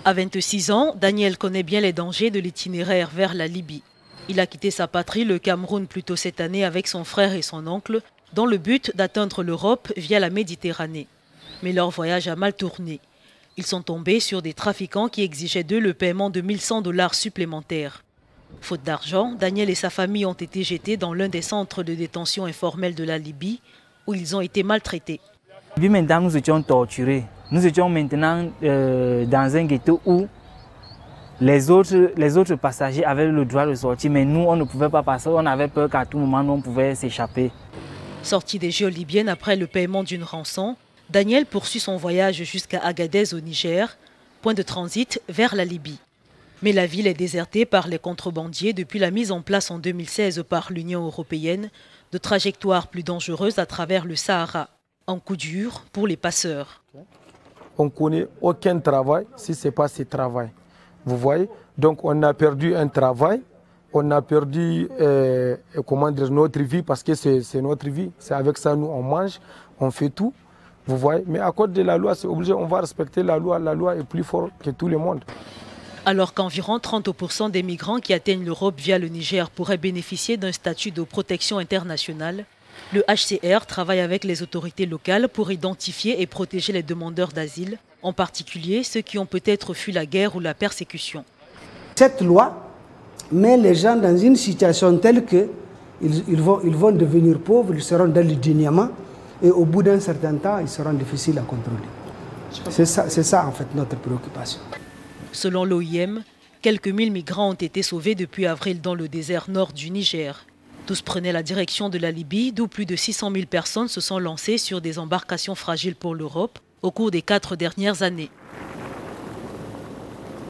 À 26 ans, Daniel connaît bien les dangers de l'itinéraire vers la Libye. Il a quitté sa patrie, le Cameroun, plus tôt cette année avec son frère et son oncle, dans le but d'atteindre l'Europe via la Méditerranée. Mais leur voyage a mal tourné. Ils sont tombés sur des trafiquants qui exigeaient d'eux le paiement de 1100 $ supplémentaires. Faute d'argent, Daniel et sa famille ont été jetés dans l'un des centres de détention informels de la Libye, où ils ont été maltraités. Maintenant, nous étions torturés. Nous étions maintenant dans un ghetto où les autres passagers avaient le droit de sortir, mais nous, on ne pouvait pas passer. On avait peur qu'à tout moment, nous, on pouvait s'échapper. Sorti des Géos libyennes après le paiement d'une rançon, Daniel poursuit son voyage jusqu'à Agadez au Niger, point de transit vers la Libye. Mais la ville est désertée par les contrebandiers depuis la mise en place en 2016 par l'Union européenne de trajectoires plus dangereuses à travers le Sahara. Un coup dur pour les passeurs. On ne connaît aucun travail si ce n'est pas ce travail. Vous voyez? Donc on a perdu un travail, on a perdu notre vie parce que c'est notre vie. C'est avec ça nous on mange, on fait tout. Vous voyez? Mais à cause de la loi, c'est obligé, on va respecter la loi. La loi est plus forte que tout le monde. Alors qu'environ 30% des migrants qui atteignent l'Europe via le Niger pourraient bénéficier d'un statut de protection internationale, le HCR travaille avec les autorités locales pour identifier et protéger les demandeurs d'asile, en particulier ceux qui ont peut-être fui la guerre ou la persécution. Cette loi met les gens dans une situation telle qu'ils vont devenir pauvres, ils seront dans le déniement et au bout d'un certain temps, ils seront difficiles à contrôler. C'est ça en fait notre préoccupation. Selon l'OIM, quelques 1000 migrants ont été sauvés depuis avril dans le désert nord du Niger. Tous prenaient la direction de la Libye, d'où plus de 600 000 personnes se sont lancées sur des embarcations fragiles pour l'Europe au cours des 4 dernières années.